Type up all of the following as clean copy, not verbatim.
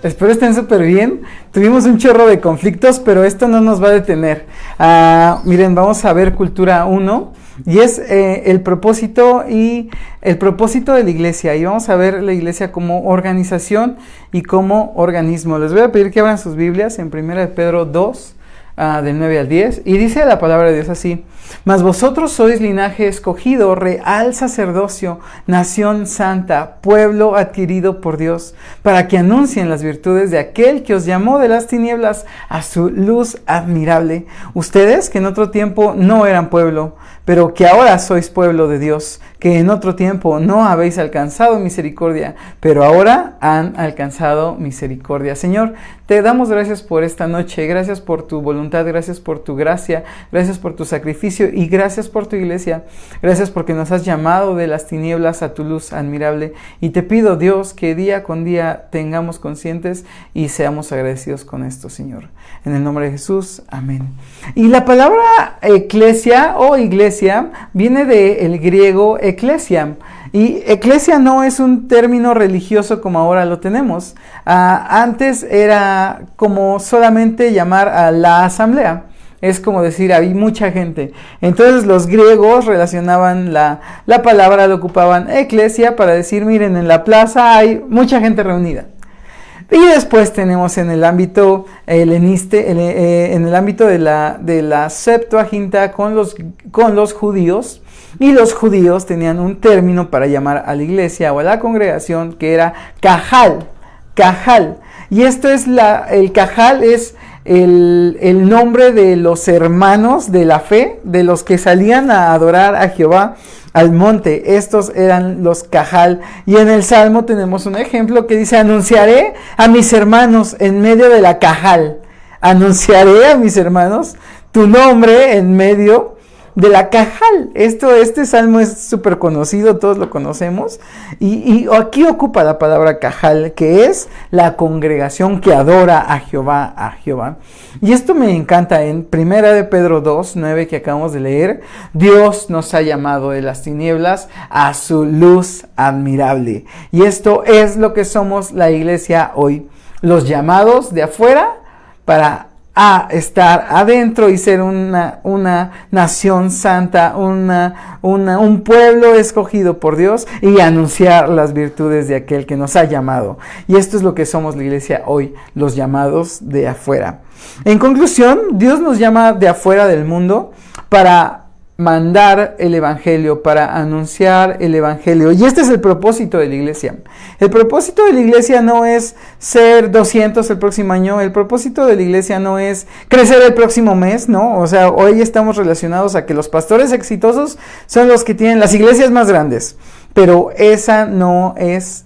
Espero estén súper bien. Tuvimos un chorro de conflictos, pero esto no nos va a detener. Miren, vamos a ver Cultura 1 y es el propósito de la iglesia. Y vamos a ver la iglesia como organización y como organismo. Les voy a pedir que abran sus Biblias en 1 de Pedro 2, del 9 al 10. Y dice la palabra de Dios así: mas vosotros sois linaje escogido, real sacerdocio, nación santa, pueblo adquirido por Dios, para que anuncien las virtudes de aquel que os llamó de las tinieblas a su luz admirable. Ustedes que en otro tiempo no eran pueblo, pero que ahora sois pueblo de Dios, que en otro tiempo no habéis alcanzado misericordia, pero ahora han alcanzado misericordia. Señor, te damos gracias por esta noche, gracias por tu voluntad, gracias por tu gracia, gracias por tu sacrificio y gracias por tu iglesia. Gracias porque nos has llamado de las tinieblas a tu luz admirable. Y te pido, Dios, que día con día tengamos conscientes y seamos agradecidos con esto, Señor. En el nombre de Jesús, amén. Y la palabra eclesia o iglesia viene del griego ecclesia. Y eclesia no es un término religioso como ahora lo tenemos. Antes era como solamente llamar a la asamblea. Es como decir, hay mucha gente. Entonces los griegos relacionaban la palabra, lo ocupaban eclesia para decir, miren, en la plaza hay mucha gente reunida. Y después tenemos en el ámbito heleniste, en el ámbito de la Septuaginta con los judíos. Y los judíos tenían un término para llamar a la iglesia o a la congregación que era cajal. Y esto es el cajal es el nombre de los hermanos de la fe, de los que salían a adorar a Jehová al monte. Estos eran los cajal. Y en el Salmo tenemos un ejemplo que dice: anunciaré a mis hermanos en medio de la cajal. Anunciaré a mis hermanos tu nombre en medio de la cajal. Este salmo es súper conocido, todos lo conocemos, y aquí ocupa la palabra cajal, que es la congregación que adora a Jehová, Y esto me encanta en 1 de Pedro 2, 9 que acabamos de leer. Dios nos ha llamado de las tinieblas a su luz admirable. Y esto es lo que somos la iglesia hoy, los llamados de afuera para estar adentro y ser una nación santa, un pueblo escogido por Dios y anunciar las virtudes de aquel que nos ha llamado. Y esto es lo que somos la iglesia hoy, los llamados de afuera. En conclusión, Dios nos llama de afuera del mundo para mandar el evangelio, para anunciar el evangelio. Y este es el propósito de la iglesia. El propósito de la iglesia no es ser 200 el próximo año. El propósito de la iglesia no es crecer el próximo mes, ¿no? O sea, hoy estamos relacionados a que los pastores exitosos son los que tienen las iglesias más grandes. Pero esa no es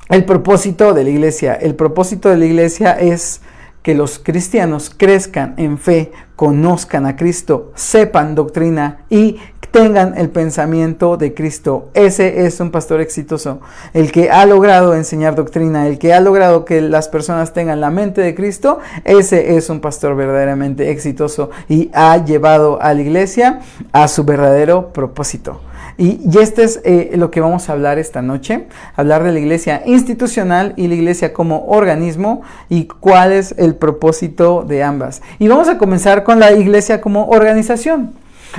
el propósito de la iglesia. El propósito de la iglesia es que los cristianos crezcan en fe, conozcan a Cristo, sepan doctrina y tengan el pensamiento de Cristo. Ese es un pastor exitoso, el que ha logrado enseñar doctrina, el que ha logrado que las personas tengan la mente de Cristo. Ese es un pastor verdaderamente exitoso y ha llevado a la iglesia a su verdadero propósito. Y este es lo que vamos a hablar esta noche, hablar de la iglesia institucional y la iglesia como organismo y cuál es el propósito de ambas. Y vamos a comenzar con la iglesia como organización.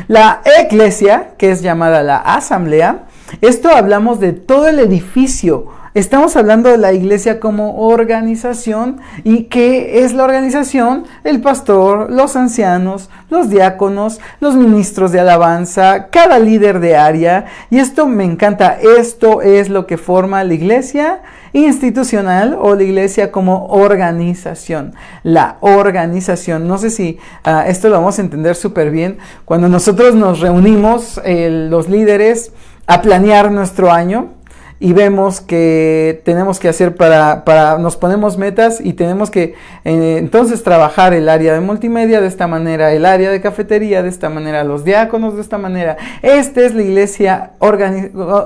La eclesia, que es llamada la asamblea, esto hablamos de todo el edificio. Estamos hablando de la iglesia como organización. ¿Y qué es la organización? El pastor, los ancianos, los diáconos, los ministros de alabanza, cada líder de área. Y esto me encanta. Esto es lo que forma la iglesia institucional o la iglesia como organización. La organización, no sé si esto lo vamos a entender súper bien. Cuando nosotros nos reunimos, los líderes, a planear nuestro año, y vemos que tenemos que hacer nos ponemos metas y tenemos que entonces trabajar el área de multimedia de esta manera, el área de cafetería de esta manera, los diáconos de esta manera. Esta es la iglesia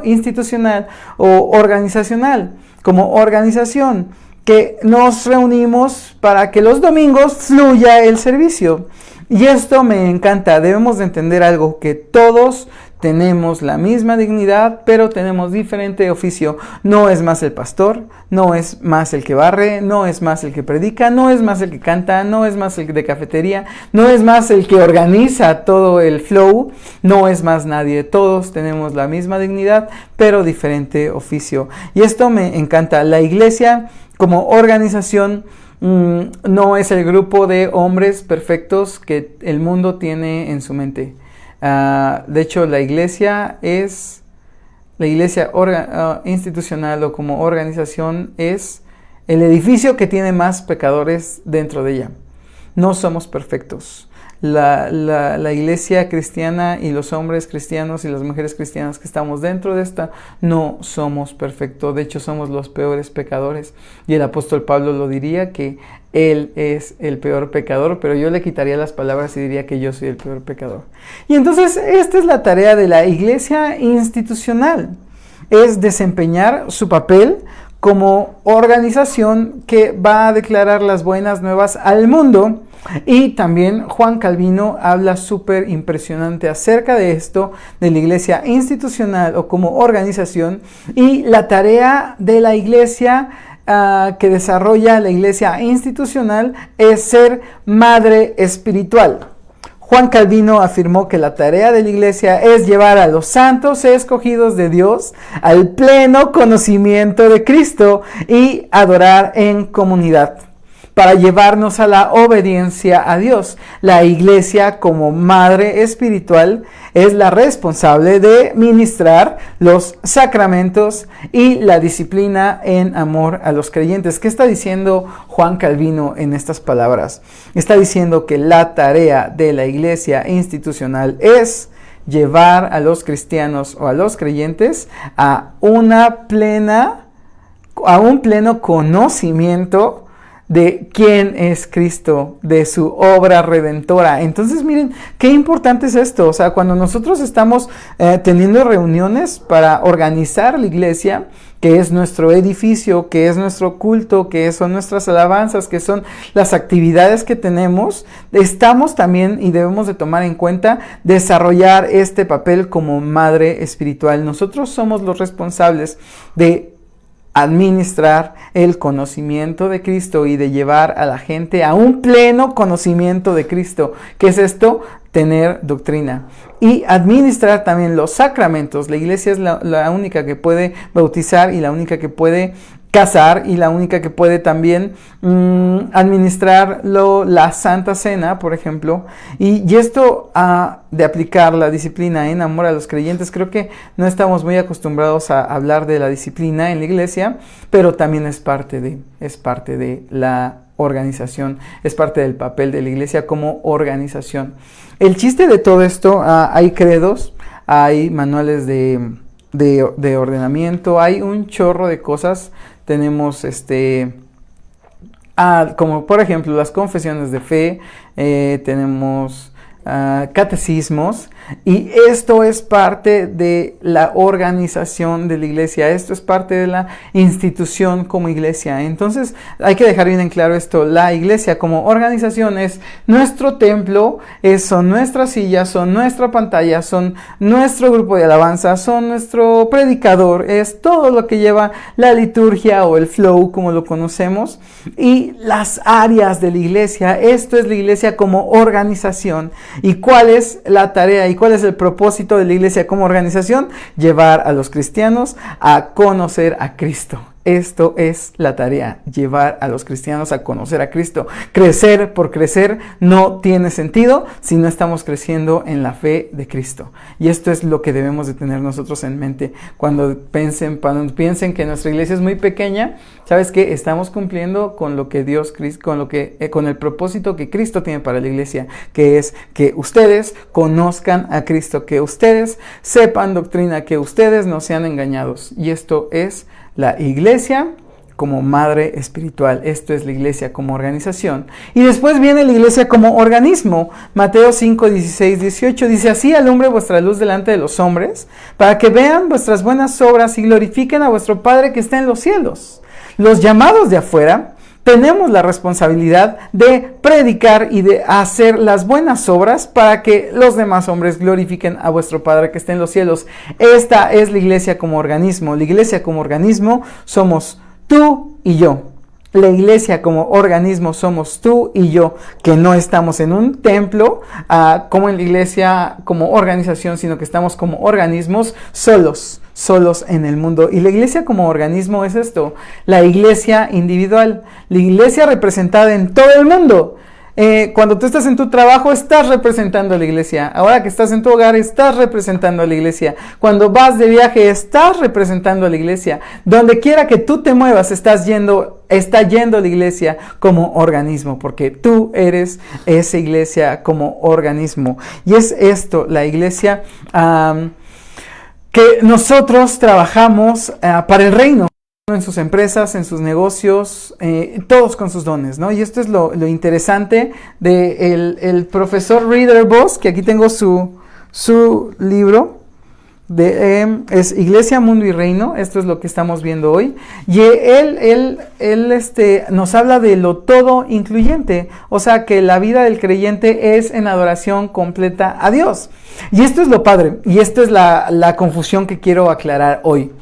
institucional o organizacional, como organización, que nos reunimos para que los domingos fluya el servicio. Y esto me encanta. Debemos de entender algo, que todos tenemos la misma dignidad, pero tenemos diferente oficio. No es más el pastor, no es más el que barre, no es más el que predica, no es más el que canta, no es más el de cafetería, no es más el que organiza todo el flow, no es más nadie. Todos tenemos la misma dignidad, pero diferente oficio. Y esto me encanta. La iglesia como organización no es el grupo de hombres perfectos que el mundo tiene en su mente. De hecho, la iglesia institucional o como organización es el edificio que tiene más pecadores dentro de ella. No somos perfectos. La iglesia cristiana y los hombres cristianos y las mujeres cristianas que estamos dentro de esta no somos perfectos. De hecho, somos los peores pecadores. Y el apóstol Pablo lo diría, que él es el peor pecador, pero yo le quitaría las palabras y diría que yo soy el peor pecador. Y entonces esta es la tarea de la iglesia institucional, es desempeñar su papel como organización que va a declarar las buenas nuevas al mundo. Y también Juan Calvino habla súper impresionante acerca de esto, de la iglesia institucional o como organización, y la tarea de la iglesia que desarrolla la iglesia institucional es ser madre espiritual. Juan Calvino afirmó que la tarea de la iglesia es llevar a los santos escogidos de Dios al pleno conocimiento de Cristo y adorar en comunidad, para llevarnos a la obediencia a Dios. La iglesia como madre espiritual es la responsable de ministrar los sacramentos y la disciplina en amor a los creyentes. ¿Qué está diciendo Juan Calvino en estas palabras? Está diciendo que la tarea de la iglesia institucional es llevar a los cristianos o a los creyentes a un pleno conocimiento de quién es Cristo, de su obra redentora. Entonces, miren, qué importante es esto. O sea, cuando nosotros estamos teniendo reuniones para organizar la iglesia, que es nuestro edificio, que es nuestro culto, que son nuestras alabanzas, que son las actividades que tenemos, estamos también, y debemos de tomar en cuenta, desarrollar este papel como madre espiritual. Nosotros somos los responsables de administrar el conocimiento de Cristo y de llevar a la gente a un pleno conocimiento de Cristo. ¿Qué es esto? Tener doctrina. Y administrar también los sacramentos. La iglesia es la única que puede bautizar y la única que puede casar y la única que puede también administrar la Santa Cena, por ejemplo. Y esto de aplicar la disciplina en amor a los creyentes, creo que no estamos muy acostumbrados a hablar de la disciplina en la iglesia, pero también es parte de la organización, es parte del papel de la iglesia como organización. El chiste de todo esto, hay credos, hay manuales de ordenamiento, hay un chorro de cosas. Tenemos como por ejemplo las confesiones de fe, tenemos catecismos, y esto es parte de la organización de la iglesia, esto es parte de la institución como iglesia. Entonces hay que dejar bien en claro esto: la iglesia como organización es nuestro templo, son nuestras sillas, son nuestra pantalla, son nuestro grupo de alabanza, son nuestro predicador, es todo lo que lleva la liturgia o el flow como lo conocemos, y las áreas de la iglesia. Esto es la iglesia como organización. ¿Y cuál es la tarea y cuál es el propósito de la iglesia como organización? Llevar a los cristianos a conocer a Cristo. Esto es la tarea, llevar a los cristianos a conocer a Cristo. Crecer por crecer no tiene sentido si no estamos creciendo en la fe de Cristo. Y esto es lo que debemos de tener nosotros en mente cuando piensen que nuestra iglesia es muy pequeña. ¿Sabes qué? Estamos cumpliendo con lo que con el propósito que Cristo tiene para la iglesia, que es que ustedes conozcan a Cristo, que ustedes sepan doctrina, que ustedes no sean engañados. Y esto es la iglesia como madre espiritual. Esto es la iglesia como organización. Y después viene la iglesia como organismo. Mateo 5, 16, 18 dice: así alumbre vuestra luz delante de los hombres, para que vean vuestras buenas obras y glorifiquen a vuestro Padre que está en los cielos. Los llamados de afuera tenemos la responsabilidad de predicar y de hacer las buenas obras para que los demás hombres glorifiquen a vuestro Padre que está en los cielos. Esta es la iglesia como organismo. La iglesia como organismo somos tú y yo. La iglesia como organismo somos tú y yo, que no estamos en un templo como en la iglesia como organización, sino que estamos como organismos solos en el mundo. Y la iglesia como organismo es esto, la iglesia individual, la iglesia representada en todo el mundo. Cuando tú estás en tu trabajo, estás representando a la iglesia. Ahora que estás en tu hogar, estás representando a la iglesia. Cuando vas de viaje, estás representando a la iglesia. Donde quiera que tú te muevas, está yendo la iglesia como organismo, porque tú eres esa iglesia como organismo. Y es esto, la iglesia que nosotros trabajamos para el reino. En sus empresas, en sus negocios, todos con sus dones, ¿no? Y esto es lo interesante de el profesor Ridderbos, que aquí tengo su libro, es Iglesia, Mundo y Reino. Esto es lo que estamos viendo hoy. Y él nos habla de lo todo incluyente, o sea, que la vida del creyente es en adoración completa a Dios. Y esto es lo padre, y esto es la confusión que quiero aclarar hoy.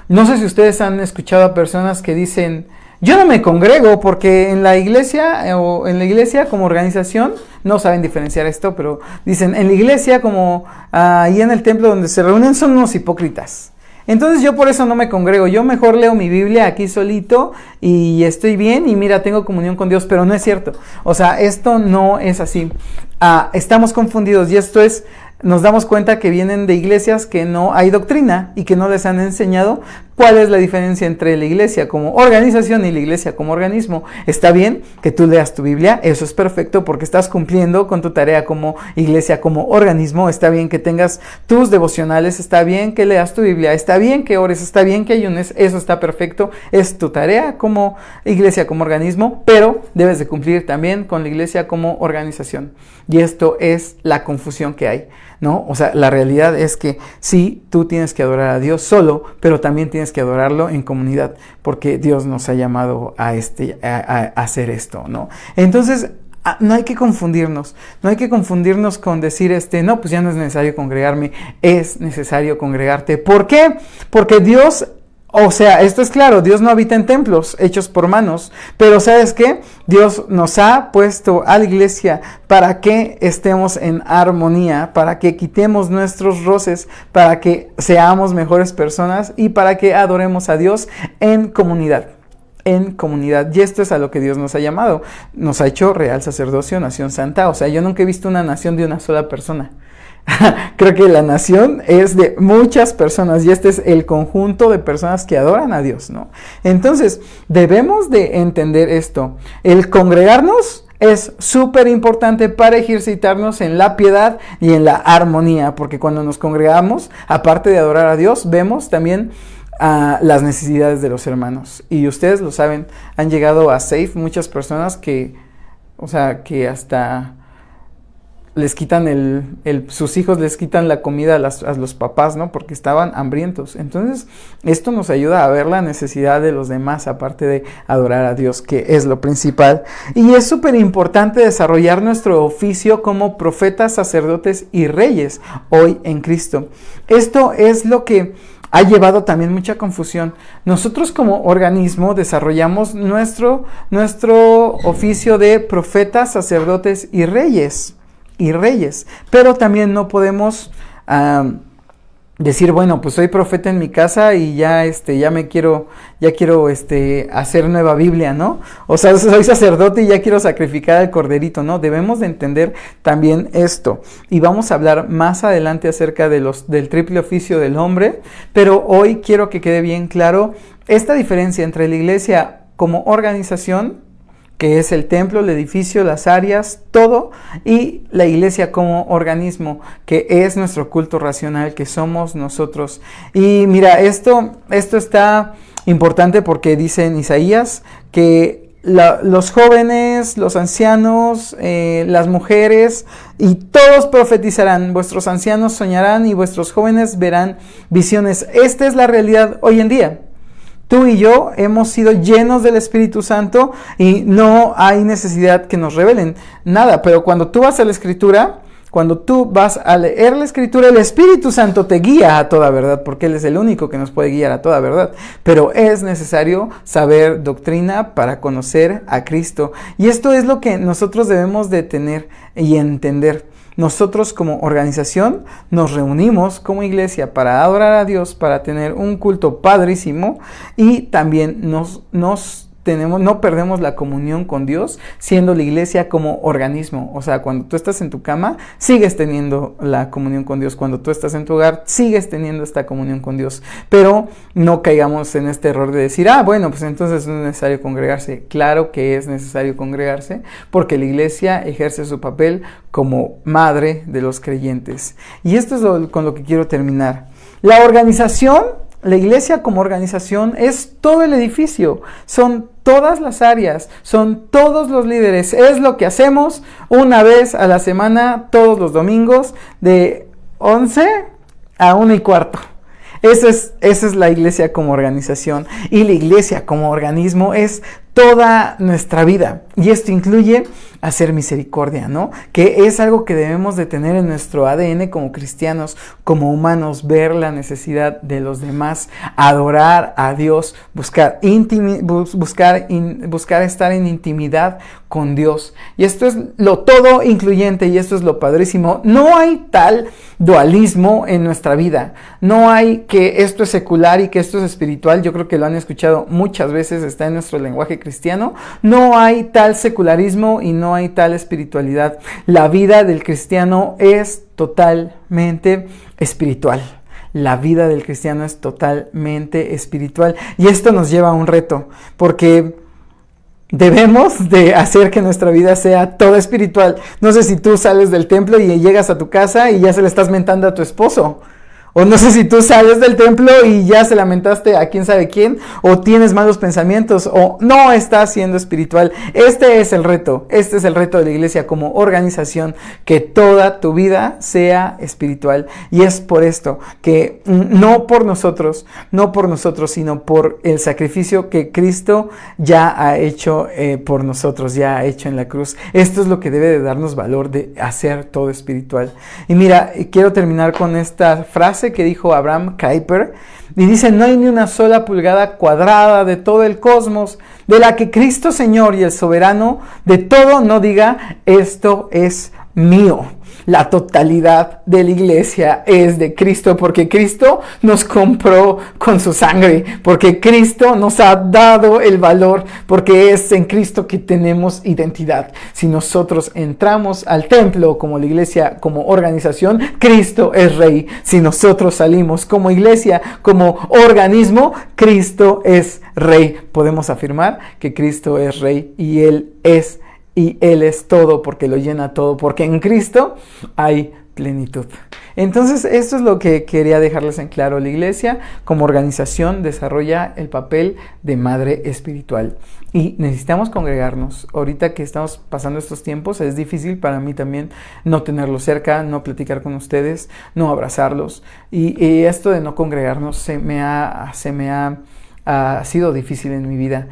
No sé si ustedes han escuchado a personas que dicen, yo no me congrego porque en la iglesia o en la iglesia como organización, no saben diferenciar esto, pero dicen, en la iglesia como ahí en el templo donde se reúnen son unos hipócritas. Entonces yo por eso no me congrego, yo mejor leo mi Biblia aquí solito y estoy bien y mira, tengo comunión con Dios, pero no es cierto. O sea, esto no es así. Estamos confundidos y esto es... Nos damos cuenta que vienen de iglesias que no hay doctrina y que no les han enseñado cuál es la diferencia entre la iglesia como organización y la iglesia como organismo. Está bien que tú leas tu Biblia, eso es perfecto porque estás cumpliendo con tu tarea como iglesia, como organismo. Está bien que tengas tus devocionales, está bien que leas tu Biblia, está bien que ores, está bien que ayunes, eso está perfecto, es tu tarea como iglesia, como organismo, pero debes de cumplir también con la iglesia como organización. Y esto es la confusión que hay, ¿no? O sea, la realidad es que sí, tú tienes que adorar a Dios solo, pero también tienes que adorarlo en comunidad, porque Dios nos ha llamado a hacer esto, ¿no? Entonces, no hay que confundirnos con decir, no, pues ya no es necesario congregarme, es necesario congregarte. ¿Por qué? Porque Dios... O sea, esto es claro, Dios no habita en templos hechos por manos, pero ¿sabes qué? Dios nos ha puesto a la iglesia para que estemos en armonía, para que quitemos nuestros roces, para que seamos mejores personas y para que adoremos a Dios en comunidad. Y esto es a lo que Dios nos ha llamado. Nos ha hecho real sacerdocio, nación santa. O sea, yo nunca he visto una nación de una sola persona. Creo que la nación es de muchas personas y este es el conjunto de personas que adoran a Dios, ¿no? Entonces, debemos de entender esto. El congregarnos es súper importante para ejercitarnos en la piedad y en la armonía, porque cuando nos congregamos, aparte de adorar a Dios, vemos también las necesidades de los hermanos. Y ustedes lo saben, han llegado a Safe muchas personas que hasta les quitan sus hijos les quitan la comida a los papás, ¿no? Porque estaban hambrientos. Entonces, esto nos ayuda a ver la necesidad de los demás, aparte de adorar a Dios, que es lo principal. Y es súper importante desarrollar nuestro oficio como profetas, sacerdotes y reyes hoy en Cristo. Esto es lo que ha llevado también mucha confusión. Nosotros como organismo desarrollamos nuestro oficio de profetas, sacerdotes y reyes. Pero también no podemos decir, bueno, pues soy profeta en mi casa y ya quiero hacer nueva Biblia, ¿no? O sea, soy sacerdote y ya quiero sacrificar al corderito, ¿no? Debemos de entender también esto. Y vamos a hablar más adelante acerca del triple oficio del hombre, pero hoy quiero que quede bien claro esta diferencia entre la iglesia como organización, que es el templo, el edificio, las áreas, todo, y la iglesia como organismo, que es nuestro culto racional, que somos nosotros. Y mira, esto está importante porque dice en Isaías que los jóvenes, los ancianos, las mujeres, y todos profetizarán, vuestros ancianos soñarán y vuestros jóvenes verán visiones. Esta es la realidad hoy en día. Tú y yo hemos sido llenos del Espíritu Santo y no hay necesidad que nos revelen nada. Pero cuando tú vas a la Escritura, cuando tú vas a leer la Escritura, el Espíritu Santo te guía a toda verdad, porque Él es el único que nos puede guiar a toda verdad. Pero es necesario saber doctrina para conocer a Cristo. Y esto es lo que nosotros debemos de tener y entender. Nosotros como organización nos reunimos como iglesia para adorar a Dios, para tener un culto padrísimo y también no perdemos la comunión con Dios siendo la iglesia como organismo. O sea, cuando tú estás en tu cama, sigues teniendo la comunión con Dios. Cuando tú estás en tu hogar, sigues teniendo esta comunión con Dios. Pero no caigamos en este error de decir, bueno, pues entonces no es necesario congregarse. Claro que es necesario congregarse porque la iglesia ejerce su papel como madre de los creyentes. Y esto es con lo que quiero terminar. La organización, la iglesia como organización es todo el edificio, son todas las áreas, son todos los líderes, es lo que hacemos una vez a la semana, todos los domingos, de 11 a 1:15. Esa es la iglesia como organización, y la iglesia como organismo es toda nuestra vida, y esto incluye hacer misericordia, ¿no? Que es algo que debemos de tener en nuestro ADN como cristianos, como humanos, ver la necesidad de los demás, adorar a Dios, buscar estar en intimidad con Dios. Y esto es lo todo incluyente, y esto es lo padrísimo. No hay tal dualismo en nuestra vida. No hay que esto es secular y que esto es espiritual. Yo creo que lo han escuchado muchas veces, está en nuestro lenguaje cristiano. No hay tal secularismo y no hay tal espiritualidad. La vida del cristiano es totalmente espiritual. La vida del cristiano es totalmente espiritual. Y esto nos lleva a un reto, porque debemos de hacer que nuestra vida sea toda espiritual. No sé si tú sales del templo y llegas a tu casa y ya se le estás mentando a tu esposo. O no sé si tú sales del templo y ya se lamentaste a quién sabe quién, o tienes malos pensamientos, o no estás siendo espiritual. Este es el reto de la iglesia como organización, que toda tu vida sea espiritual. Y es por esto que no por nosotros, sino por el sacrificio que Cristo ya ha hecho por nosotros, ya ha hecho en la cruz. Esto es lo que debe de darnos valor de hacer todo espiritual. Y mira, quiero terminar con esta frase que dijo Abraham Kuyper, y dice: no hay ni una sola pulgada cuadrada de todo el cosmos de la que Cristo Señor y el soberano de todo no diga, esto es mío. La totalidad de la iglesia es de Cristo, porque Cristo nos compró con su sangre, porque Cristo nos ha dado el valor, porque es en Cristo que tenemos identidad. Si nosotros entramos al templo como la iglesia, como organización, Cristo es Rey. Si nosotros salimos como iglesia, como organismo, Cristo es Rey. Podemos afirmar que Cristo es Rey y Él es todo, porque lo llena todo, porque en Cristo hay plenitud. Entonces, esto es lo que quería dejarles en claro. La iglesia como organización desarrolla el papel de madre espiritual y necesitamos congregarnos. Ahorita que estamos pasando estos tiempos, es difícil para mí también no tenerlos cerca, no platicar con ustedes, no abrazarlos, y esto de no congregarnos se me ha sido difícil en mi vida.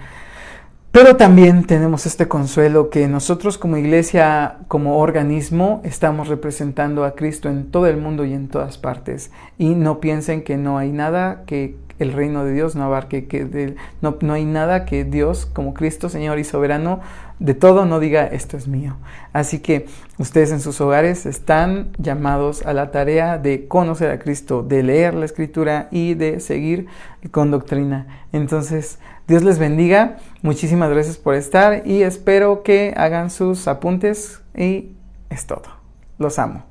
Pero también tenemos este consuelo, que nosotros como iglesia, como organismo, estamos representando a Cristo en todo el mundo y en todas partes. Y no piensen que no hay nada que el reino de Dios no abarque, no hay nada que Dios, como Cristo, Señor y soberano de todo, no diga, esto es mío. Así que ustedes en sus hogares están llamados a la tarea de conocer a Cristo, de leer la Escritura y de seguir con doctrina. Entonces, Dios les bendiga. Muchísimas gracias por estar y espero que hagan sus apuntes, y es todo. Los amo.